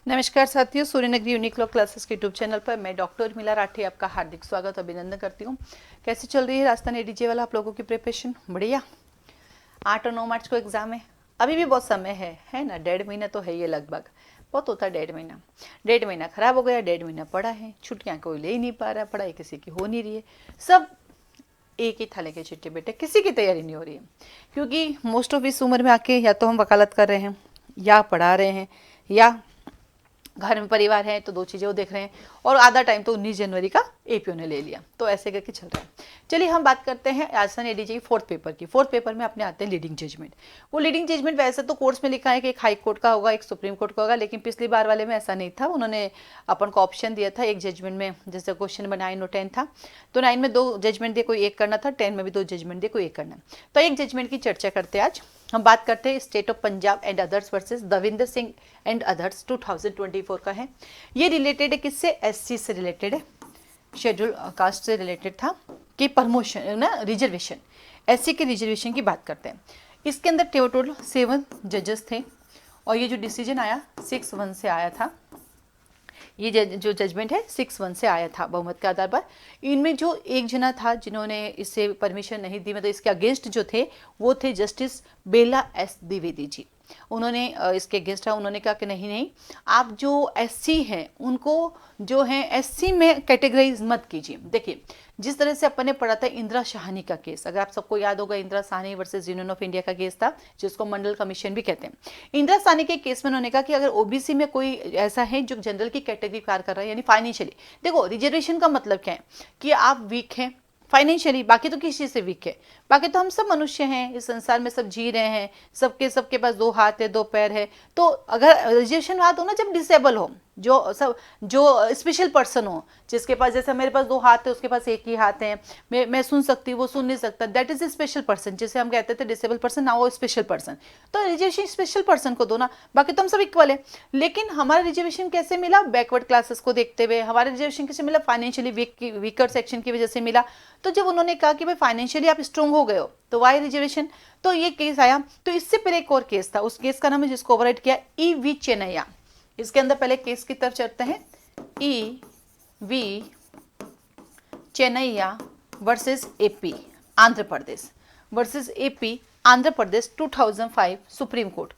नमस्कार साथियों, Suryanagari unique law classes के यूट्यूब चैनल पर मैं डॉक्टर उर्मिला राठी आपका हार्दिक स्वागत अभिनंदन करती हूँ। कैसे चल रही है राजस्थान एडीजे वाला आप लोगों की प्रिपरेशन? बढ़िया। 8 और 9 मार्च को एग्जाम है, अभी भी बहुत समय है ना? 1.5 महीना तो है ये लगभग, बहुत होता है 1.5 महीना खराब हो गया, 1.5 महीना पड़ा है, छुट्टियाँ कोई ले ही नहीं पा रहा, पढ़ाई किसी की हो नहीं रही है, सब एक ही थाले के चिट्टे बेटे, किसी की तैयारी नहीं हो रही है। क्योंकि मोस्ट ऑफ इस उम्र में आके या तो हम वकालत कर रहे हैं या पढ़ा रहे हैं या घर में परिवार है, तो दो चीज़ें वो देख रहे हैं, और आधा टाइम तो 19 जनवरी का एपीओ ने ले लिया, तो ऐसे करके चल रहा है। चलिए हम बात करते हैं राजस्थान एडीजे की फोर्थ पेपर की। फोर्थ पेपर में अपने आते हैं लीडिंग जजमेंट। वो लीडिंग जजमेंट वैसे तो कोर्स में लिखा है कि एक हाई कोर्ट का होगा, एक सुप्रीम कोर्ट का होगा, लेकिन पिछली बार वाले में ऐसा नहीं था। उन्होंने अपन को ऑप्शन दिया था एक जजमेंट में, जैसे क्वेश्चन नंबर 9 और 10 था, तो 9 में 2 जजमेंट दिए, कोई एक करना था, 10 में भी 2 जजमेंट दिए, कोई एक करना। तो एक जजमेंट की चर्चा करते हैं आज। हम बात करते हैं state of Punjab and others versus Davinder Singh and others 2024 का है। ये रिलेटेड है किससे? एससी से रिलेटेड है, शेड्यूल कास्ट से रिलेटेड था कि प्रमोशन ना रिजर्वेशन, एससी के रिजर्वेशन की बात करते हैं। इसके अंदर टोटल 7 जजेस थे और ये जो डिसीजन आया 6-1 से आया था। ये जो जजमेंट है 6-1 से आया था बहुमत के आधार पर। इनमें जो एक जना था जिन्होंने इससे परमिशन नहीं दी, मतलब इसके अगेंस्ट जो थे, वो थे जस्टिस बेला एस द्विवेदी जी। उन्होंने इसके अगेंस्ट था, उन्होंने कहा कि नहीं नहीं, आप जो एससी हैं उनको जो है एससी में कैटेगराइज मत कीजिए। देखिए जिस तरह से अपन ने पढ़ा था इंदिरा शाहनी का केस, अगर आप सबको याद होगा, Indira Sawhney versus union of India का केस था, जिसको मंडल कमीशन भी कहते हैं। इंदिरा साहनी के केस में उन्होंने कहा कि अगर ओबीसी में कोई ऐसा है जो जनरल की कैटेगरी कार कर रहा है, यानी फाइनेंशियली, देखो रिजर्वेशन का मतलब क्या है कि आप वीक हैं फाइनेंशियली, बाकी तो किस चीज़ से वीक है, बाकी तो हम सब मनुष्य हैं, इस संसार में सब जी रहे हैं, सबके पास 2 हाथ है 2 पैर है। तो अगर रिजर्वेशन बात हो ना, जब डिसेबल हो, जो स्पेशल पर्सन हो, जिसके पास, जैसे मेरे पास 2 हाथ है, उसके पास एक ही हाथ है, मैं सुन सकती हूँ, वो सुन नहीं सकता, that is a special person, जिसे हम कहते थे डिसेबल पर्सन, ना वो स्पेशल पर्सन। तो रिजर्वेशन स्पेशल पर्सन को दो ना, बाकी तो हम सब इक्वल है। लेकिन हमारा रिजर्वेशन कैसे मिला? बैकवर्ड क्लासेस को देखते हुए हमारा रिजर्वेशन कैसे मिला? फाइनेंशियली वीकर सेक्शन की वजह से मिला। तो जब उन्होंने कहा कि भाई फाइनेंशियली आप स्ट्रॉन्ग हो गए हो तो वाई रिजर्वेशन, तो ये केस आया। तो इससे पहले एक और केस था, उस केस का नाम है जिसको ओवरराइड किया ई वी चेन्नैया। इसके अंदर पहले केस की तरफ चलते हैं। E V Chinnaiah versus AP Andhra Pradesh versus AP Andhra Pradesh 2005 supreme court.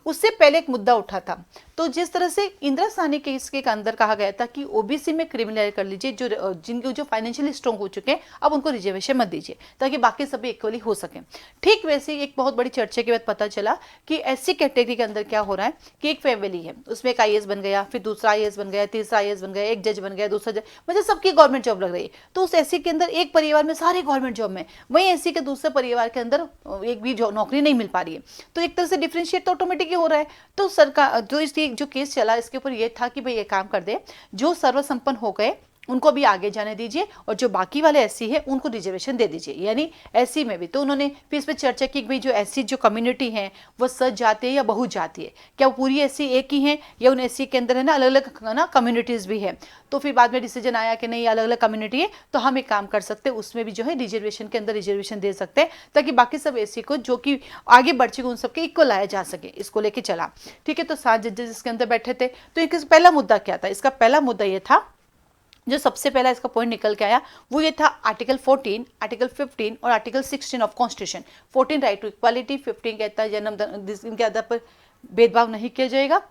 उससे पहले एक मुद्दा उठा था। तो जिस तरह से इंदिरा साहनी केस के अंदर कहा गया था कि ओबीसी में क्रिमिनलाइज कर लीजिए, जिनके जो फाइनेंशियली स्ट्रॉन्ग हो चुके हैं, अब उनको रिजर्वेशन मत दीजिए ताकि बाकी सभी इक्वली हो सके। ठीक वैसे ही एक बहुत बड़ी चर्चा के बाद पता चला कि एससी कैटेगरी के अंदर क्या हो रहा है कि एक फैमिली है, उसमें एक आईएएस बन गया, फिर दूसरा आईएएस बन गया, तीसरा आईएएस बन गया, एक जज बन गया, दूसरा जज, मतलब सबकी गवर्नमेंट जॉब लग रही है। तो उस एससी के अंदर एक परिवार में सारे गवर्नमेंट जॉब में, वहीं एससी के दूसरे परिवार के अंदर एक भी नौकरी नहीं मिल पा रही है। तो एक तरह से डिफ्रेंशिएट तो ऑटोमेटिक हो रहा है। तो सरकार जो केस चला इसके ऊपर ये था कि भाई ये काम कर दे, जो सर्वसंपन्न हो गए उनको भी आगे जाने दीजिए और जो बाकी वाले एससी है उनको रिजर्वेशन दे दीजिए, यानी एससी में भी। तो उन्होंने फिर इस पर चर्चा की कि भाई जो एससी जो कम्युनिटी है वो सच जाती है या बहु जाती है, क्या वो पूरी एससी एक ही है या उन एससी के अंदर है ना अलग अलग ना कम्युनिटीज भी है। तो फिर बाद में डिसीजन आया कि नहीं, अलग अलग कम्युनिटी है, तो हम एक काम कर सकते हैं, उसमें भी जो है रिजर्वेशन के अंदर रिजर्वेशन दे सकते हैं ताकि बाकी सब एससी को जो कि आगे बढ़ चुके उन सबके इक्वल लाया जा सके। इसको लेके चला, ठीक है। तो 7 जजेस इसके अंदर बैठे थे। तो एक पहला मुद्दा क्या था? इसका पहला मुद्दा ये था, जो सबसे पहला इसका पॉइंट निकल के आया वो ये था, आर्टिकल 14, आर्टिकल 15 और article 16 of constitution. 14 right to equality, 15 कहता है जन्म इनके आधार पर भेदभाव नहीं किया जाएगा,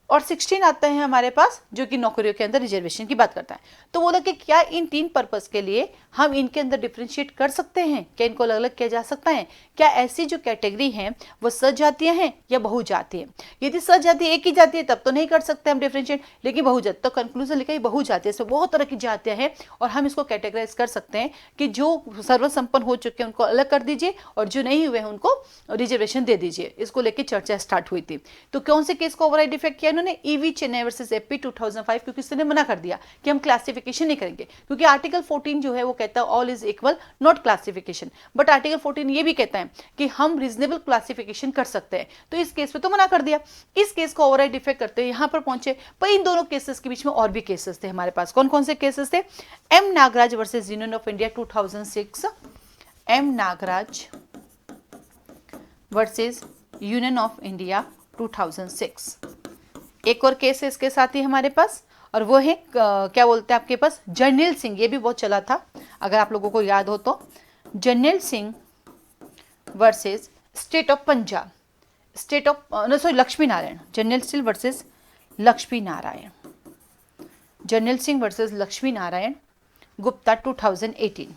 और 16 आता है हमारे पास जो कि नौकरियों के अंदर रिजर्वेशन की बात करता है। तो बोला कि क्या इन 3 पर्पस के लिए हम इनके अंदर डिफ्रेंशिएट कर सकते हैं, क्या इनको अलग अलग किया जा सकता है? क्या ऐसी जो कैटेगरी हैं वो सज जातियां हैं या बहु जाति है? यदि सज जाति एक ही जाति है तब तो नहीं कर सकते हम डिफ्रेंशिएट, लेकिन बहु जाति, तो कंक्लूजन लिखा है बहु जाति, इसमें बहुत तरह की जातियां हैं और हम इसको कैटेगराइज कर सकते हैं कि जो सर्वसंपन्न हो चुके हैं उनको अलग कर दीजिए और जो नहीं हुए हैं उनको रिजर्वेशन दे दीजिए। इसको लेकर चर्चा स्टार्ट हुई थी। तो कौन से केस को ओवरराइड इफेक्ट किया इन्होंने? ईवी चेन्नई वर्सेस एपी 2005, क्योंकि इसने मना कर दिया कि हम क्लासिफिकेशन नहीं करेंगे, क्योंकि आर्टिकल 14 जो है वो कहता है all is equal not classification, but article 14 ये भी कहता है कि हम रीजनेबल क्लासिफिकेशन कर सकते हैं। तो इस केस पे तो मना कर दिया। इस केस को ओवरराइड इफेक्ट करते हैं यहां पर पहुंचे। पर इन दोनों केसेस के बीच में और भी केसेस थे हमारे पास। कौन कौन से केसेस थे? M Nagaraj versus union of India 2006, M Nagaraj versus union of India 2006। एक और केस है इसके साथ ही हमारे पास, और वो है क्या बोलते हैं आपके पास, जर्नैल सिंह। ये भी बहुत चला था, अगर आप लोगों को याद हो तो। Jarnail Singh versus state of Punjab, state of sorry Lakshmi Narayan, Jarnail Singh versus Lakshmi Narayan, Jarnail Singh versus Lakshmi Narayan, Gupta 2018,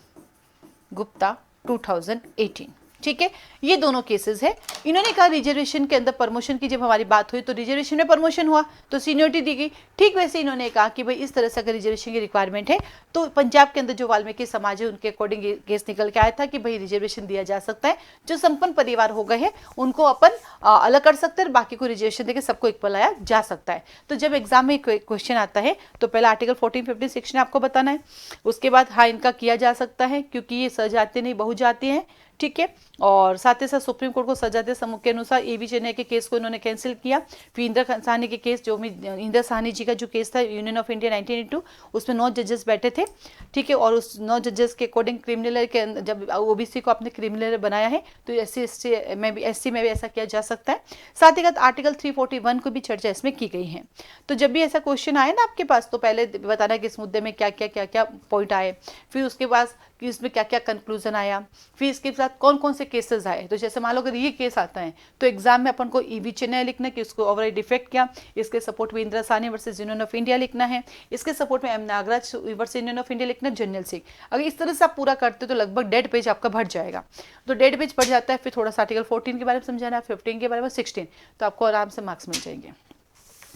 Gupta 2018। ठीक है, ये दोनों केसेस है। इन्होंने कहा रिजर्वेशन के अंदर प्रमोशन की जब हमारी बात हुई तो रिजर्वेशन में प्रमोशन हुआ तो सीनियरिटी दी गई। ठीक वैसे इन्होंने कहा कि भाई इस तरह से अगर रिजर्वेशन की रिक्वायरमेंट है तो पंजाब के अंदर जो वाल्मीकि समाज है उनके अकॉर्डिंग केस निकल के आया था कि भाई रिजर्वेशन दिया जा सकता है, जो संपन्न परिवार हो गए हैं उनको अपन अलग कर सकते हैं, बाकी को रिजर्वेशन देकर सबको इक्वल लाया जा सकता है। तो जब एग्जाम में क्वेश्चन आता है तो पहला आर्टिकल 14, 15, 16 आपको बताना है। उसके बाद हाँ इनका किया जा सकता है क्योंकि ये सजाते नहीं बहु जाती हैं। ठीक है, और साथ ही साथ सुप्रीम कोर्ट को सजाते समूह के अनुसार एबी चेन्नई के केस को इन्होंने कैंसिल किया। फिर इंदिरा साहनी के केस, जो इंदिरा साहनी जी का जो केस था यूनियन ऑफ इंडिया 1982, उसमें 9 जजेस बैठे थे। ठीक है, और उस 9 जजेस के अकॉर्डिंग क्रिमिनल के जब ओबीसी को आपने क्रिमिनल बनाया है तो एससी में भी ऐसा किया जा सकता है। साथ ही साथ आर्टिकल 341 को भी चर्चा इसमें की गई है। तो जब भी ऐसा क्वेश्चन आए ना आपके पास तो पहले बताना कि इस मुद्दे में क्या क्या पॉइंट आए, फिर उसके बाद कि इसमें क्या क्या कंक्लूजन आया, फिर इसके साथ कौन कौन से केसेस आए। तो जैसे मान लो अगर ये केस आता है तो एग्जाम में अपन को ईवी चेन्नई लिखना है कि उसको ओवरऑल डिफेक्ट क्या, इसके सपोर्ट में Indira Sawhney versus union of India लिखना है, इसके सपोर्ट में M Nagaraj versus union of India लिखना है, जर्नैल सिंह। अगर इस तरह से आप पूरा करते हो तो लगभग 1.5 पेज आपका भर जाएगा। तो 1.5 पेज भर जाता है, फिर थोड़ा सा आर्टिकल 14 के बारे में समझाना है, 15 के बारे में, 16, तो आपको आराम से मार्क्स मिल जाएंगे।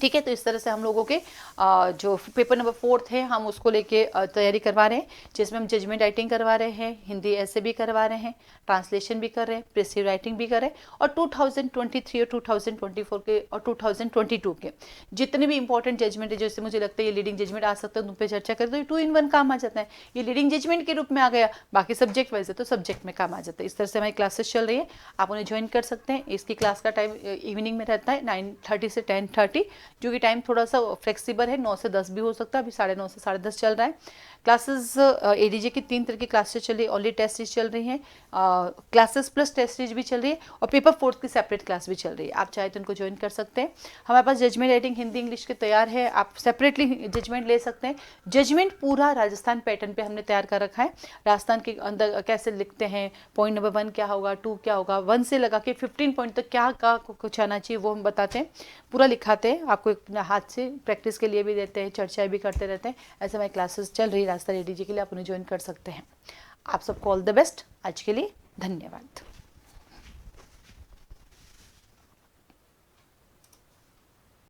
ठीक है, तो इस तरह से हम लोगों के जो पेपर नंबर 4 है हम उसको लेके तैयारी करवा रहे हैं, जिसमें हम जजमेंट राइटिंग करवा रहे हैं, हिंदी ऐसे भी करवा रहे हैं, ट्रांसलेशन भी कर रहे हैं, प्रेसिव राइटिंग भी कर रहे हैं, और 2023 और 2024 के और 2022 के जितने भी इंपॉर्टेंट जजमेंट है, जैसे मुझे लगता है ये लीडिंग जजमेंट आ सकता है, उन पर चर्चा करें तो ये 2 in 1 काम आ जाता है। ये लीडिंग जजमेंट के रूप में आ गया, बाकी सब्जेक्ट वैसे तो सब्जेक्ट में काम आ जाता है। इस तरह से हमारी क्लासेस चल रही है, आप उन्हें ज्वाइन कर सकते हैं। इसकी क्लास का टाइम इवनिंग में रहता है 9:30 से 10:30, जो कि टाइम थोड़ा सा फ्लेक्सिबल है, 9 से 10 भी हो सकता है। अभी 9:30 से 10:30 चल रहा है। क्लासेस एडीजे की 3 तरह की क्लासेस चल रही है, ओनली टेस्ट सीरीज चल रही है, क्लासेस प्लस टेस्ट सीरीज भी चल रही है, और पेपर 4 की सेपरेट क्लास भी चल रही है। आप चाहे तो उनको ज्वाइन कर सकते हैं। हमारे पास जजमेंट राइटिंग हिंदी इंग्लिश के तैयार है, आप सेपरेटली जजमेंट ले सकते हैं। जजमेंट पूरा राजस्थान पैटर्न पे हमने तैयार कर रखा है, राजस्थान के अंदर कैसे लिखते हैं, पॉइंट नंबर 1 क्या होगा, 2 क्या होगा, 1 से लगा के 15 पॉइंट तक क्या का कुछ आना चाहिए वो हम बताते हैं, पूरा लिखाते हैं आपको, अपने हाथ से प्रैक्टिस के लिए भी देते हैं, चर्चाएं भी करते रहते हैं। ऐसे हमारी क्लासेस चल रही है राजस्थान एडीजी के लिए, आप उन्हें ज्वाइन कर सकते हैं। आप सबको ऑल द बेस्ट। आज के लिए धन्यवाद।